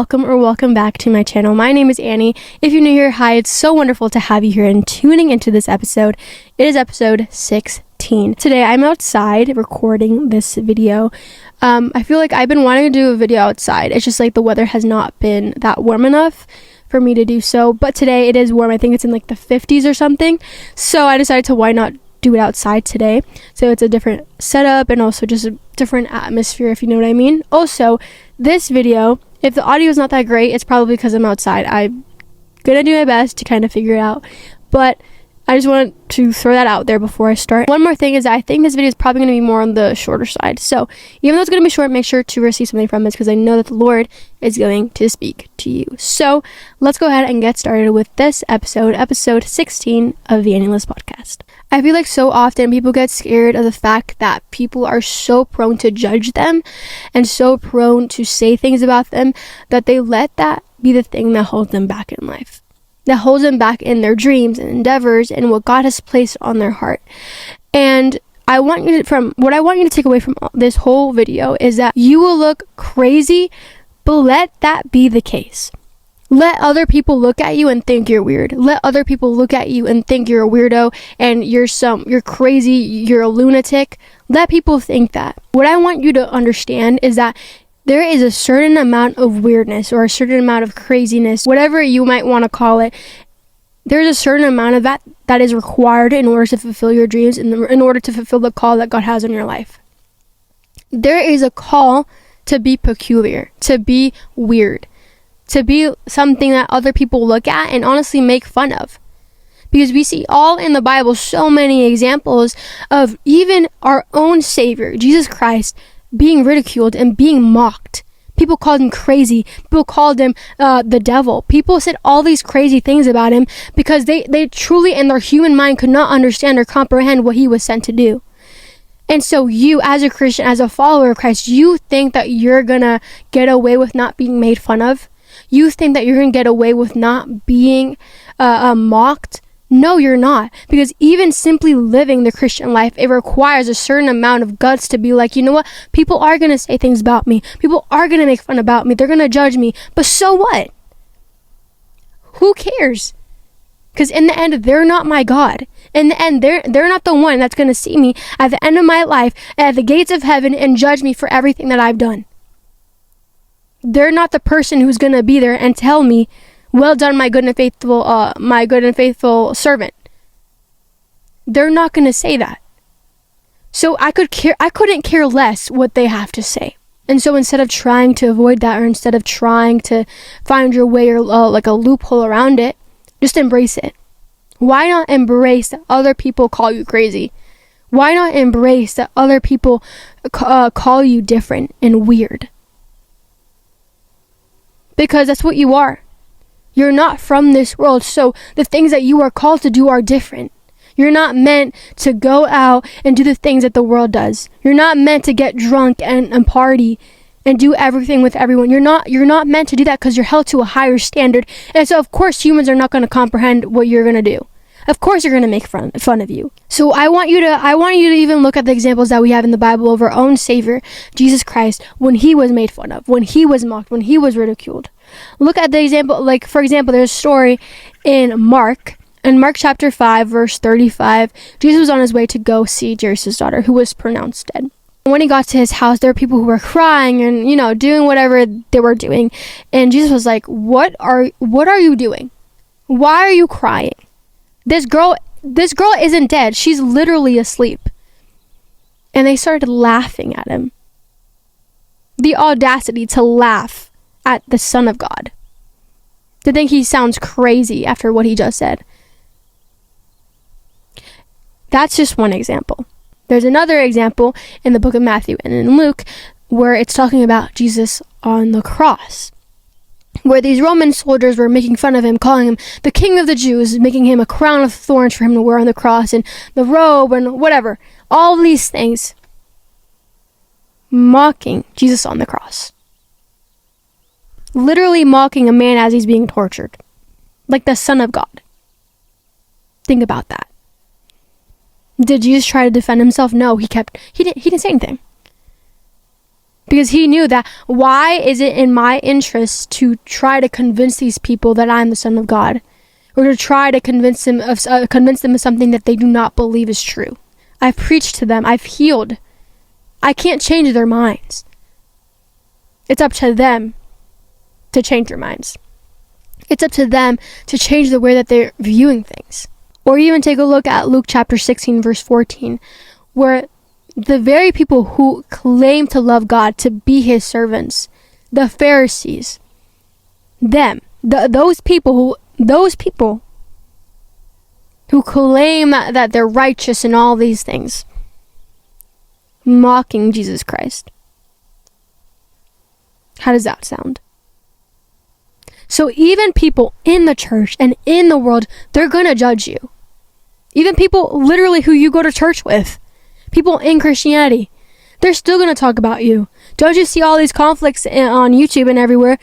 Welcome or welcome back to my channel. My name is Annie. If you're new here, hi, it's so wonderful to have you here and tuning into this episode. It is episode 16. Today I'm outside recording this video. I feel like I've been wanting to do a video outside. It's just like the weather has not been that warm enough for me to do so. But today it is warm. I think it's in like the 50s or something. So I decided to why not do it outside today. So it's a different setup and also just a different atmosphere, if you know what I mean. Also, this video, if the audio is not that great, it's probably because I'm outside. I'm gonna do my best to kind of figure it out, but I just wanted to throw that out there before I start. One more thing is that I think this video is probably going to be more on the shorter side. So even though it's going to be short, make sure to receive something from this because I know that the Lord is going to speak to you. So let's go ahead and get started with this episode 16 of the Annie Podcast. I feel like so often people get scared of the fact that people are so prone to judge them and so prone to say things about them that they let that be the thing that holds them back in life, that holds them back in their dreams and endeavors and what God has placed on their heart. And what I want you to take away from this whole video is that you will look crazy, but let that be the case. Let other people look at you and think you're weird. Let other people look at you and think you're a weirdo and you're crazy, you're a lunatic. Let people think that. What I want you to understand is that there is a certain amount of weirdness or a certain amount of craziness, whatever you might want to call it. There's a certain amount of that is required in order to fulfill your dreams and in order to fulfill the call that God has on your life. There is a call to be peculiar, to be weird, to be something that other people look at and honestly make fun of. Because we see all in the Bible so many examples of even our own Savior, Jesus Christ, being ridiculed and being mocked. People called him crazy. People called him the devil. People said all these crazy things about him because they truly in their human mind could not understand or comprehend what he was sent to do. And so you, as a Christian, as a follower of Christ, you think that you're gonna get away with not being made fun of? You think that you're gonna get away with not being mocked? No, you're not. Because even simply living the Christian life, it requires a certain amount of guts to be like, you know what? People are going to say things about me. People are going to make fun about me. They're going to judge me. But so what? Who cares? Because in the end, they're not my God. In the end, they're not the one that's going to see me at the end of my life at the gates of heaven and judge me for everything that I've done. They're not the person who's going to be there and tell me, well done, my good and faithful servant. They're not going to say that. So I couldn't care less what they have to say. And so instead of trying to avoid that, or instead of trying to find your way or like a loophole around it, just embrace it. Why not embrace that other people call you crazy? Why not embrace that other people call you different and weird? Because that's what you are. You're not from this world, so the things that you are called to do are different. You're not meant to go out and do the things that the world does. You're not meant to get drunk and party and do everything with everyone. You're not meant to do that because you're held to a higher standard. And so of course humans are not going to comprehend what you're going to do. Of course you're going to make fun of you. So I want you to even look at the examples that we have in the Bible of our own Savior, Jesus Christ, when he was made fun of, when he was mocked, when he was ridiculed. Look at the example, like for example, there's a story in Mark chapter 5, verse 35. Jesus was on his way to go see Jairus' daughter, who was pronounced dead. When he got to his house, there were people who were crying and, doing whatever they were doing. And Jesus was like, what are you doing? Why are you crying? This girl isn't dead. She's literally asleep. And they started laughing at him. The audacity to laugh at the Son of God. To think he sounds crazy after what he just said. That's just one example. There's another example in the book of Matthew and in Luke where it's talking about Jesus on the cross, where these Roman soldiers were making fun of him, calling him the King of the Jews, making him a crown of thorns for him to wear on the cross, and the robe and whatever. All these things. Mocking Jesus on the cross. Literally mocking a man as he's being tortured. Like the Son of God. Think about that. Did Jesus try to defend himself? No, he didn't say anything. Because he knew that, why is it in my interest to try to convince these people that I'm the Son of God? Or to try to convince them of something that they do not believe is true? I've preached to them. I've healed. I can't change their minds. It's up to them to change their minds. It's up to them to change the way that they're viewing things. Or even take a look at Luke chapter 16, verse 14, where the very people who claim to love God, to be his servants, the Pharisees, those people who claim that they're righteous and all these things, mocking Jesus Christ. How does that sound? So even people in the church and in the world, they're going to judge you. Even people literally who you go to church with, people in Christianity, they're still going to talk about you. Don't you see all these conflicts on YouTube and everywhere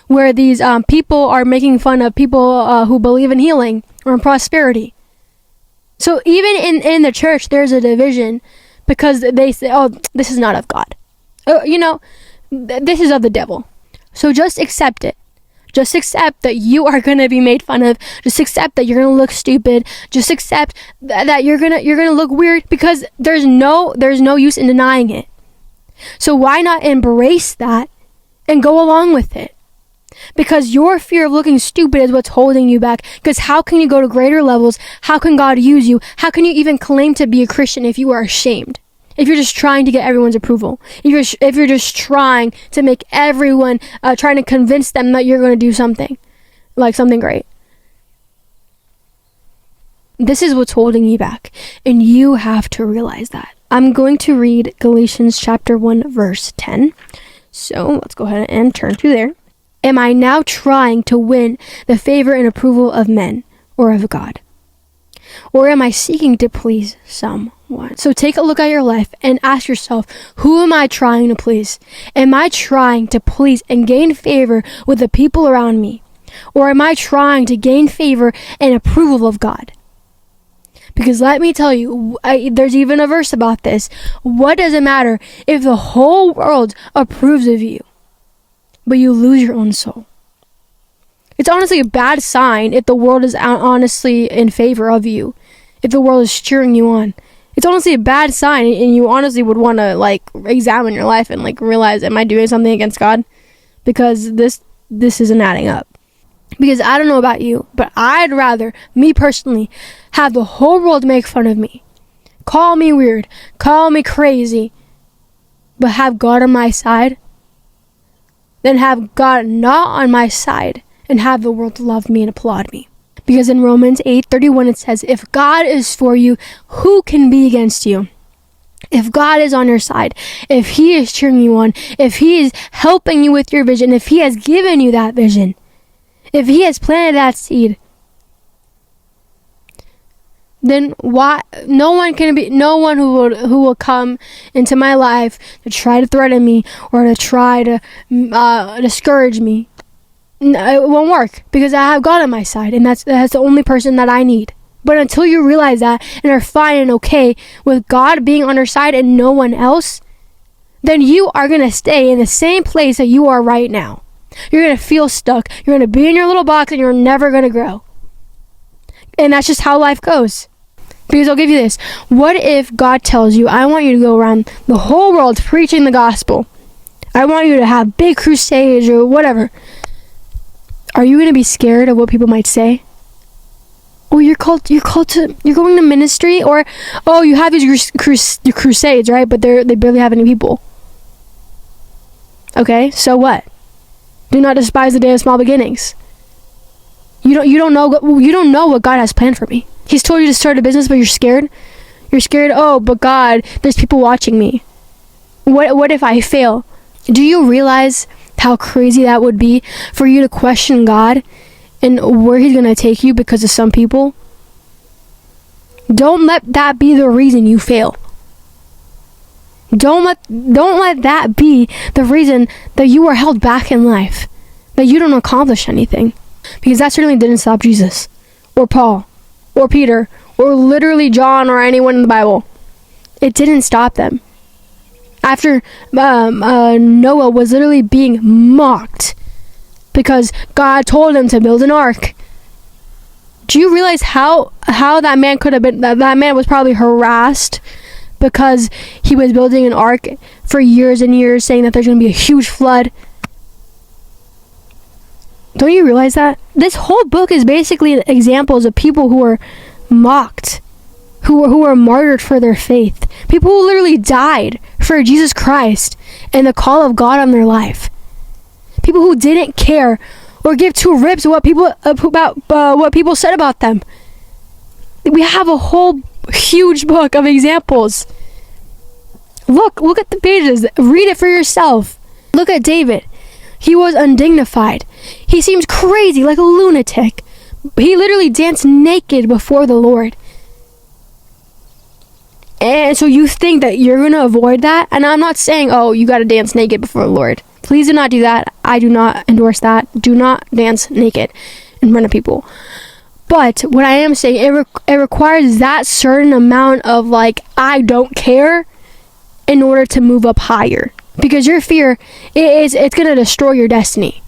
where these people are making fun of people who believe in healing or in prosperity? So even in the church, there's a division because they say, oh, this is not of God. This is of the devil. So just accept it. Just accept that you are going to be made fun of. Just accept that you're going to look stupid. Just accept that you're going to look weird, because there's no use in denying it. So why not embrace that and go along with it? Because your fear of looking stupid is what's holding you back. Because how can you go to greater levels? How can God use you? How can you even claim to be a Christian if you are ashamed? If you're just trying to get everyone's approval, if you're just trying to make everyone, trying to convince them that you're going to do something great. This is what's holding you back, and you have to realize that. I'm going to read Galatians chapter 1, verse 10. So let's go ahead and turn to there. Am I now trying to win the favor and approval of men or of God? Or am I seeking to please someone? So take a look at your life and ask yourself, who am I trying to please? Am I trying to please and gain favor with the people around me? Or am I trying to gain favor and approval of God? Because let me tell you, there's even a verse about this. What does it matter if the whole world approves of you, but you lose your own soul? It's honestly a bad sign if the world is honestly in favor of you, if the world is cheering you on. It's honestly a bad sign, and you honestly would want to examine your life and realize, am I doing something against God? Because this isn't adding up. Because I don't know about you, but I'd rather, me personally, have the whole world make fun of me, call me weird, call me crazy, but have God on my side, than have God not on my side and have the world love me and applaud me. Because in Romans 8:31 it says, if God is for you, who can be against you? If God is on your side, if he is cheering you on, if he is helping you with your vision, if he has given you that vision, if he has planted that seed, then why no one who will come into my life to try to threaten me or to try to discourage me, it won't work, because I have God on my side, and that's the only person that I need. But until you realize that and are fine and okay with God being on your side and no one else, then you are going to stay in the same place that you are right now. You're going to feel stuck. You're going to be in your little box and you're never going to grow. And that's just how life goes. Because I'll give you this. What if God tells you, I want you to go around the whole world preaching the gospel. I want you to have big crusades or whatever. Are you going to be scared of what people might say? Oh, you're going to ministry? Or, oh, you have these crusades, right? But they barely have any people. Okay, so what? Do not despise the day of small beginnings. You don't know what God has planned for me. He's told you to start a business, but you're scared. You're scared. Oh, but God, there's people watching me. What if I fail? Do you realize how crazy that would be for you to question God and where he's going to take you because of some people? Don't let that be the reason you fail. Don't let that be the reason that you are held back in life, that you don't accomplish anything. Because that certainly didn't stop Jesus, or Paul, or Peter, or literally John, or anyone in the Bible. It didn't stop them. after Noah was literally being mocked because God told him to build an ark. Do you realize how that man could have been, that man was probably harassed because he was building an ark for years and years, saying that there's going to be a huge flood? Don't you realize that? This whole book is basically examples of people who were mocked, who were martyred for their faith. People who literally died for Jesus Christ and the call of God on their life. People who didn't care or give two rips what people about what people said about them. We have a whole huge book of examples. Look at the pages. Read it for yourself. Look at David. He was undignified. He seems crazy, like a lunatic. He literally danced naked before the Lord. And so you think that you're going to avoid that? And I'm not saying, oh, you got to dance naked before the Lord. Please do not do that. I do not endorse that. Do not dance naked in front of people. But what I am saying, it requires that certain amount of like, I don't care, in order to move up higher. Because your fear, it's going to destroy your destiny.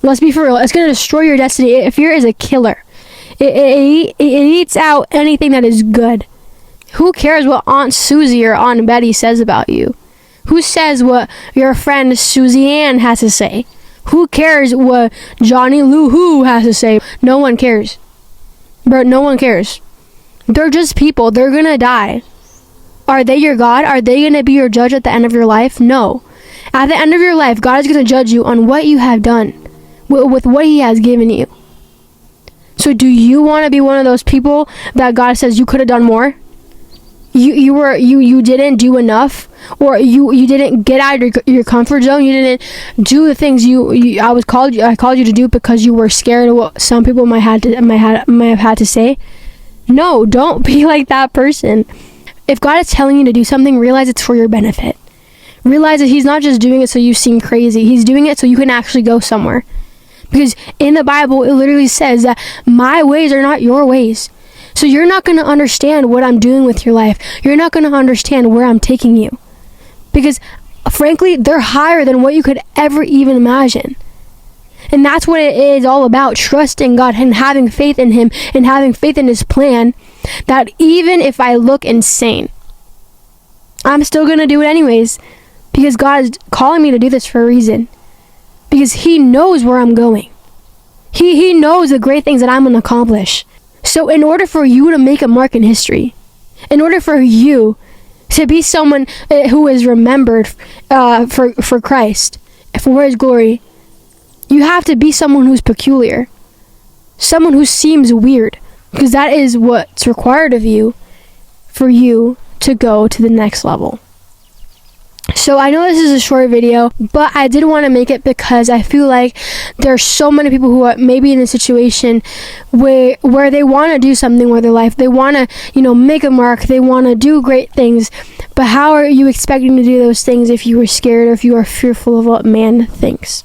Let's be for real. It's going to destroy your destiny. Fear is a killer. It eats out anything that is good. Who cares what Aunt Susie or Aunt Betty says about you? Who says what your friend Susie Ann has to say? Who cares what Johnny Lou Who has to say? No one cares. Bro, no one cares. They're just people. They're going to die. Are they your God? Are they going to be your judge at the end of your life? No. At the end of your life, God is going to judge you on what you have done with what he has given you. So do you want to be one of those people that God says you could have done more? You didn't do enough, or you didn't get out of your comfort zone. You didn't do the things I called you to do because you were scared of what some people might have had to say. No, don't be like that person. If God is telling you to do something, realize it's for your benefit. Realize that he's not just doing it so you seem crazy. He's doing it so you can actually go somewhere. Because in the Bible, it literally says that my ways are not your ways. So you're not going to understand what I'm doing with your life. You're not going to understand where I'm taking you. Because, frankly, they're higher than what you could ever even imagine. And that's what it is all about, trusting God and having faith in him and having faith in his plan, that even if I look insane, I'm still going to do it anyways, because God is calling me to do this for a reason. Because he knows where I'm going. He knows the great things that I'm going to accomplish. So in order for you to make a mark in history, in order for you to be someone who is remembered for Christ, for his glory, you have to be someone who's peculiar, someone who seems weird, because that is what's required of you for you to go to the next level. So I know this is a short video, but I did want to make it because I feel like there's so many people who are maybe in a situation where they want to do something with their life. They want to, make a mark. They want to do great things. But how are you expecting to do those things if you were scared or if you are fearful of what man thinks?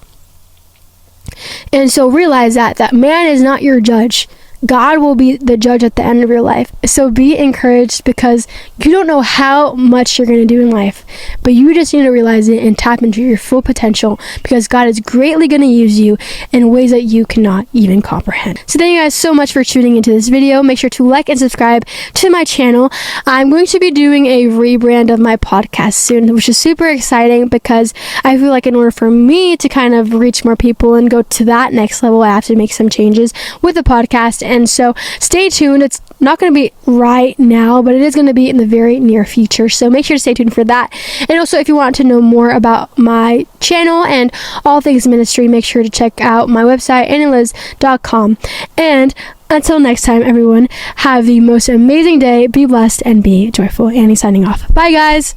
And so realize that man is not your judge. God will be the judge at the end of your life. So be encouraged, because you don't know how much you're going to do in life, but you just need to realize it and tap into your full potential, because God is greatly going to use you in ways that you cannot even comprehend. So thank you guys so much for tuning into this video. Make sure to like and subscribe to my channel. I'm going to be doing a rebrand of my podcast soon, which is super exciting, because I feel like in order for me to kind of reach more people and go to that next level, I have to make some changes with the podcast. And so stay tuned. It's not going to be right now, but it is going to be in the very near future. So make sure to stay tuned for that. And also, if you want to know more about my channel and all things ministry, make sure to check out my website, annieliz.com. And until next time, everyone, have the most amazing day. Be blessed and be joyful. Annie signing off. Bye, guys.